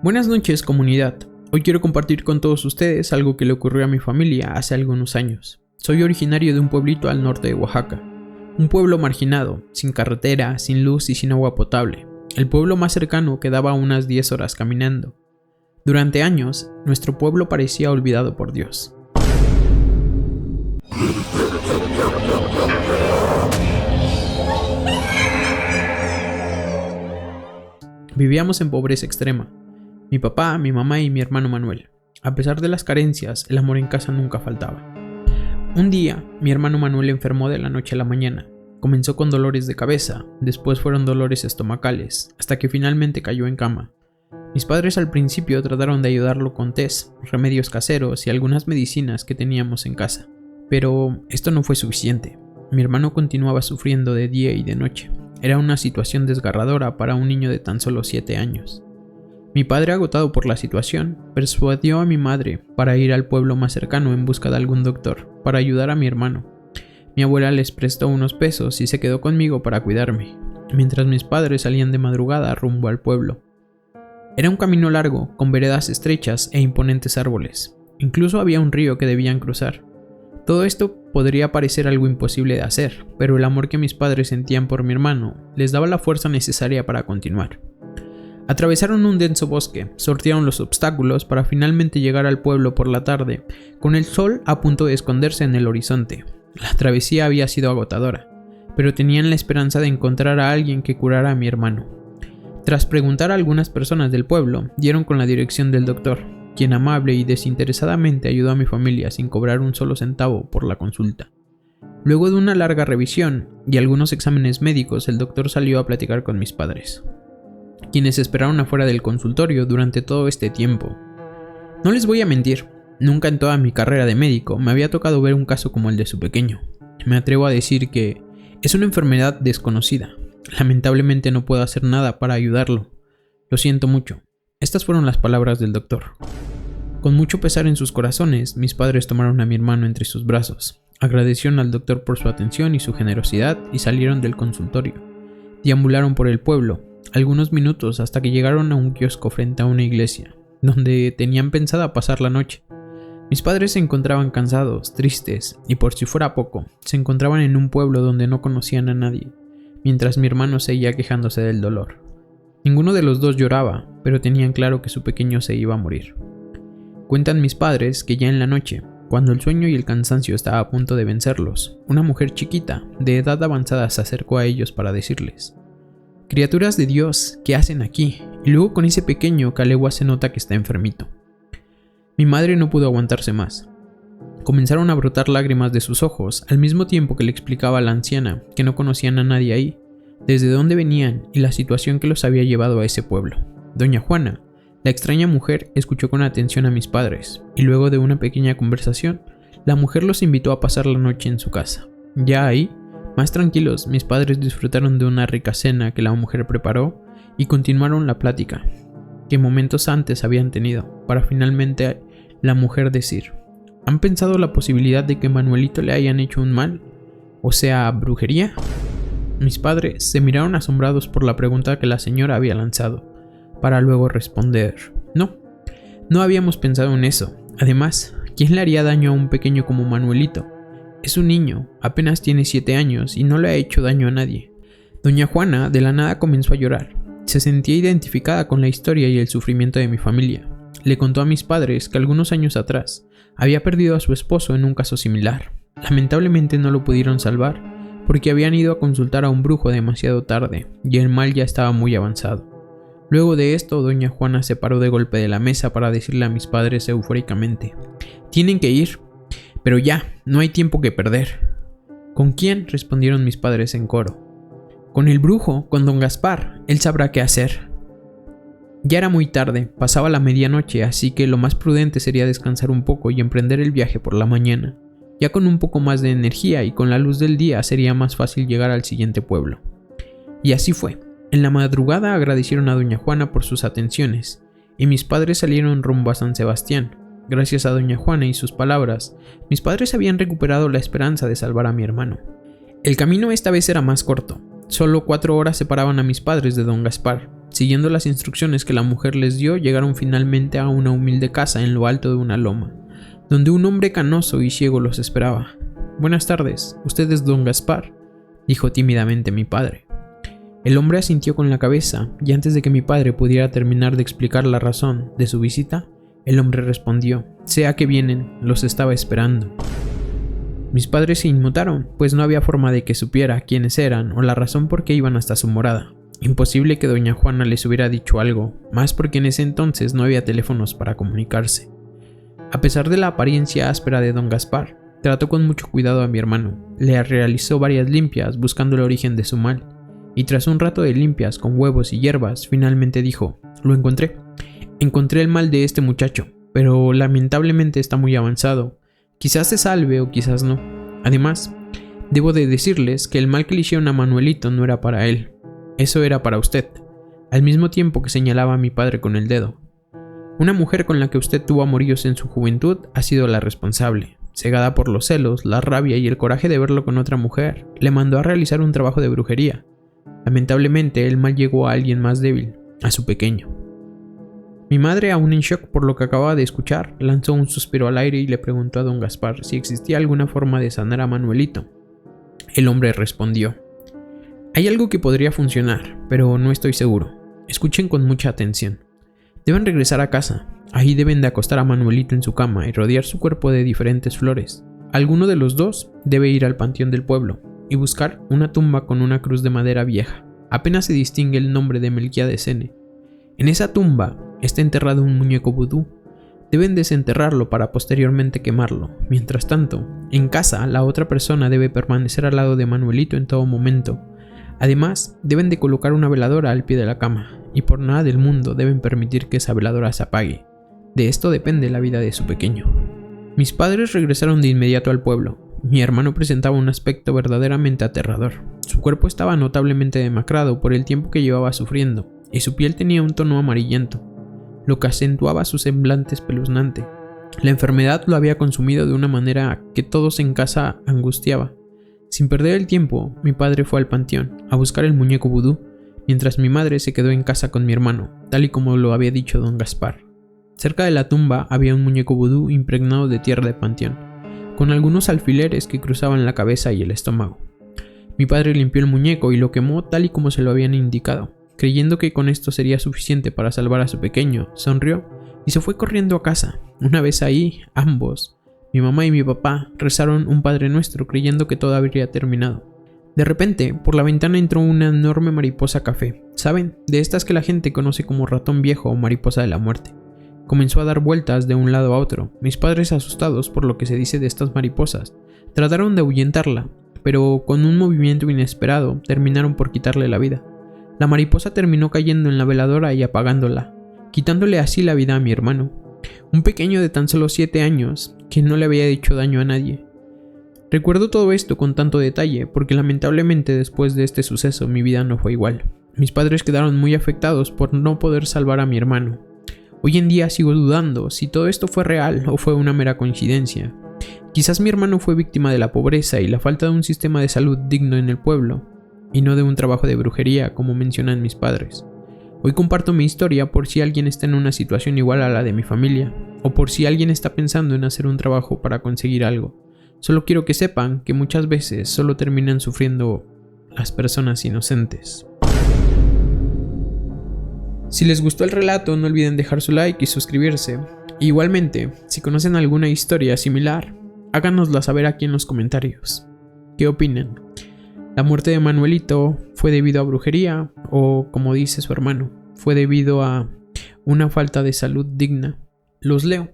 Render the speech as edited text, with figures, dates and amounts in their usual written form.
Buenas noches, comunidad. Hoy quiero compartir con todos ustedes algo que le ocurrió a mi familia hace algunos años. Soy originario de un pueblito al norte de Oaxaca. Un pueblo marginado, sin carretera, sin luz y sin agua potable. El pueblo más cercano quedaba a unas 10 horas caminando. Durante años, nuestro pueblo parecía olvidado por Dios. Vivíamos en pobreza extrema. Mi papá, mi mamá y mi hermano Manuel. A pesar de las carencias, el amor en casa nunca faltaba. Un día, mi hermano Manuel enfermó de la noche a la mañana. Comenzó con dolores de cabeza, después fueron dolores estomacales, hasta que finalmente cayó en cama. Mis padres al principio trataron de ayudarlo con tés, remedios caseros y algunas medicinas que teníamos en casa. Pero esto no fue suficiente. Mi hermano continuaba sufriendo de día y de noche. Era una situación desgarradora para un niño de tan solo 7 años. Mi padre, agotado por la situación, persuadió a mi madre para ir al pueblo más cercano en busca de algún doctor, para ayudar a mi hermano. Mi abuela les prestó unos pesos y se quedó conmigo para cuidarme, mientras mis padres salían de madrugada rumbo al pueblo. Era un camino largo, con veredas estrechas e imponentes árboles. Incluso había un río que debían cruzar. Todo esto podría parecer algo imposible de hacer, pero el amor que mis padres sentían por mi hermano les daba la fuerza necesaria para continuar. Atravesaron un denso bosque, sortearon los obstáculos para finalmente llegar al pueblo por la tarde, con el sol a punto de esconderse en el horizonte. La travesía había sido agotadora, pero tenían la esperanza de encontrar a alguien que curara a mi hermano. Tras preguntar a algunas personas del pueblo, dieron con la dirección del doctor, quien amable y desinteresadamente ayudó a mi familia sin cobrar un solo centavo por la consulta. Luego de una larga revisión y algunos exámenes médicos, el doctor salió a platicar con mis padres, quienes esperaron afuera del consultorio durante todo este tiempo. No les voy a mentir, nunca en toda mi carrera de médico me había tocado ver un caso como el de su pequeño. Me atrevo a decir que es una enfermedad desconocida. Lamentablemente no puedo hacer nada para ayudarlo. Lo siento mucho. Estas fueron las palabras del doctor. Con mucho pesar en sus corazones, mis padres tomaron a mi hermano entre sus brazos, agradecieron al doctor por su atención y su generosidad y salieron del consultorio. Deambularon por el pueblo algunos minutos hasta que llegaron a un kiosco frente a una iglesia, donde tenían pensada pasar la noche. Mis padres se encontraban cansados, tristes, y por si fuera poco, se encontraban en un pueblo donde no conocían a nadie, mientras mi hermano seguía quejándose del dolor. Ninguno de los dos lloraba, pero tenían claro que su pequeño se iba a morir. Cuentan mis padres que ya en la noche, cuando el sueño y el cansancio estaba a punto de vencerlos, una mujer chiquita, de edad avanzada, se acercó a ellos para decirles: «Criaturas de Dios, ¿qué hacen aquí?», y luego con ese pequeño que a legua se nota que está enfermito. Mi madre no pudo aguantarse más. Comenzaron a brotar lágrimas de sus ojos, al mismo tiempo que le explicaba a la anciana que no conocían a nadie ahí, desde dónde venían y la situación que los había llevado a ese pueblo. Doña Juana, la extraña mujer, escuchó con atención a mis padres, y luego de una pequeña conversación, la mujer los invitó a pasar la noche en su casa. Ya ahí, más tranquilos, mis padres disfrutaron de una rica cena que la mujer preparó y continuaron la plática que momentos antes habían tenido, para finalmente la mujer decir: «¿Han pensado la posibilidad de que Manuelito le hayan hecho un mal? O sea, brujería». Mis padres se miraron asombrados por la pregunta que la señora había lanzado, para luego responder: No habíamos pensado en eso. Además, ¿quién le haría daño a un pequeño como Manuelito? Es un niño, apenas tiene 7 años y no le ha hecho daño a nadie». Doña Juana de la nada comenzó a llorar. Se sentía identificada con la historia y el sufrimiento de mi familia. Le contó a mis padres que algunos años atrás había perdido a su esposo en un caso similar. Lamentablemente no lo pudieron salvar porque habían ido a consultar a un brujo demasiado tarde y el mal ya estaba muy avanzado. Luego de esto, doña Juana se paró de golpe de la mesa para decirle a mis padres eufóricamente: «Tienen que ir, pero ya, no hay tiempo que perder». «¿Con quién?», respondieron mis padres en coro. «Con el brujo, con don Gaspar, él sabrá qué hacer». Ya era muy tarde, pasaba la medianoche, así que lo más prudente sería descansar un poco y emprender el viaje por la mañana. Ya con un poco más de energía y con la luz del día sería más fácil llegar al siguiente pueblo. Y así fue. En la madrugada agradecieron a doña Juana por sus atenciones, y mis padres salieron rumbo a San Sebastián. Gracias a doña Juana y sus palabras, mis padres habían recuperado la esperanza de salvar a mi hermano. El camino esta vez era más corto. Solo 4 horas separaban a mis padres de don Gaspar, Siguiendo las instrucciones que la mujer les dio, llegaron finalmente a una humilde casa en lo alto de una loma, donde un hombre canoso y ciego los esperaba. «Buenas tardes, ¿usted es don Gaspar?», dijo tímidamente mi padre. El hombre asintió con la cabeza, y antes de que mi padre pudiera terminar de explicar la razón de su visita, el hombre respondió: «Sé a qué vienen, los estaba esperando». Mis padres se inmutaron, pues no había forma de que supiera quiénes eran o la razón por qué iban hasta su morada. Imposible que doña Juana les hubiera dicho algo, más porque en ese entonces no había teléfonos para comunicarse. A pesar de la apariencia áspera de don Gaspar, trató con mucho cuidado a mi hermano, le realizó varias limpias buscando el origen de su mal, y tras un rato de limpias con huevos y hierbas, finalmente dijo: «Lo encontré. Encontré el mal de este muchacho, pero lamentablemente está muy avanzado. Quizás se salve o quizás no. Además, debo de decirles que el mal que le hicieron a Manuelito no era para él. Eso era para usted», al mismo tiempo que señalaba a mi padre con el dedo. «Una mujer con la que usted tuvo amoríos en su juventud ha sido la responsable. Cegada por los celos, la rabia y el coraje de verlo con otra mujer, le mandó a realizar un trabajo de brujería. Lamentablemente, el mal llegó a alguien más débil, a su pequeño». Mi madre, aún en shock por lo que acababa de escuchar, lanzó un suspiro al aire y le preguntó a don Gaspar si existía alguna forma de sanar a Manuelito. El hombre respondió: «Hay algo que podría funcionar, pero no estoy seguro. Escuchen con mucha atención. Deben regresar a casa. Ahí deben de acostar a Manuelito en su cama y rodear su cuerpo de diferentes flores. Alguno de los dos debe ir al panteón del pueblo y buscar una tumba con una cruz de madera vieja. Apenas se distingue el nombre de Melquiades N. En esa tumba está enterrado un muñeco vudú. Deben desenterrarlo para posteriormente quemarlo. Mientras tanto, en casa la otra persona debe permanecer al lado de Manuelito en todo momento. Además, deben de colocar una veladora al pie de la cama, y por nada del mundo deben permitir que esa veladora se apague. De esto depende la vida de su pequeño». Mis padres regresaron de inmediato al pueblo. Mi hermano presentaba un aspecto verdaderamente aterrador. Su cuerpo estaba notablemente demacrado por el tiempo que llevaba sufriendo, y su piel tenía un tono amarillento, lo que acentuaba su semblante espeluznante. La enfermedad lo había consumido de una manera que todos en casa angustiaba. Sin perder el tiempo, mi padre fue al panteón a buscar el muñeco vudú, mientras mi madre se quedó en casa con mi hermano, tal y como lo había dicho don Gaspar. Cerca de la tumba había un muñeco vudú impregnado de tierra de panteón, con algunos alfileres que cruzaban la cabeza y el estómago. Mi padre limpió el muñeco y lo quemó tal y como se lo habían indicado. Creyendo que con esto sería suficiente para salvar a su pequeño, sonrió y se fue corriendo a casa. Una vez ahí, ambos, mi mamá y mi papá, rezaron un Padre Nuestro creyendo que todo habría terminado. De repente, por la ventana entró una enorme mariposa café, ¿saben? De estas que la gente conoce como ratón viejo o mariposa de la muerte. Comenzó a dar vueltas de un lado a otro. Mis padres, asustados por lo que se dice de estas mariposas, trataron de ahuyentarla, pero con un movimiento inesperado terminaron por quitarle la vida. La mariposa terminó cayendo en la veladora y apagándola, quitándole así la vida a mi hermano, un pequeño de tan solo 7 años que no le había hecho daño a nadie. Recuerdo todo esto con tanto detalle porque lamentablemente después de este suceso mi vida no fue igual. Mis padres quedaron muy afectados por no poder salvar a mi hermano. Hoy en día sigo dudando si todo esto fue real o fue una mera coincidencia. Quizás mi hermano fue víctima de la pobreza y la falta de un sistema de salud digno en el pueblo, y no de un trabajo de brujería como mencionan mis padres. Hoy comparto mi historia por si alguien está en una situación igual a la de mi familia, o por si alguien está pensando en hacer un trabajo para conseguir algo. Solo quiero que sepan que muchas veces solo terminan sufriendo las personas inocentes. Si les gustó el relato, no olviden dejar su like y suscribirse. Igualmente, si conocen alguna historia similar, háganosla saber aquí en los comentarios. ¿Qué opinan? ¿La muerte de Manuelito fue debido a brujería o, como dice su hermano, fue debido a una falta de salud digna? Los leo.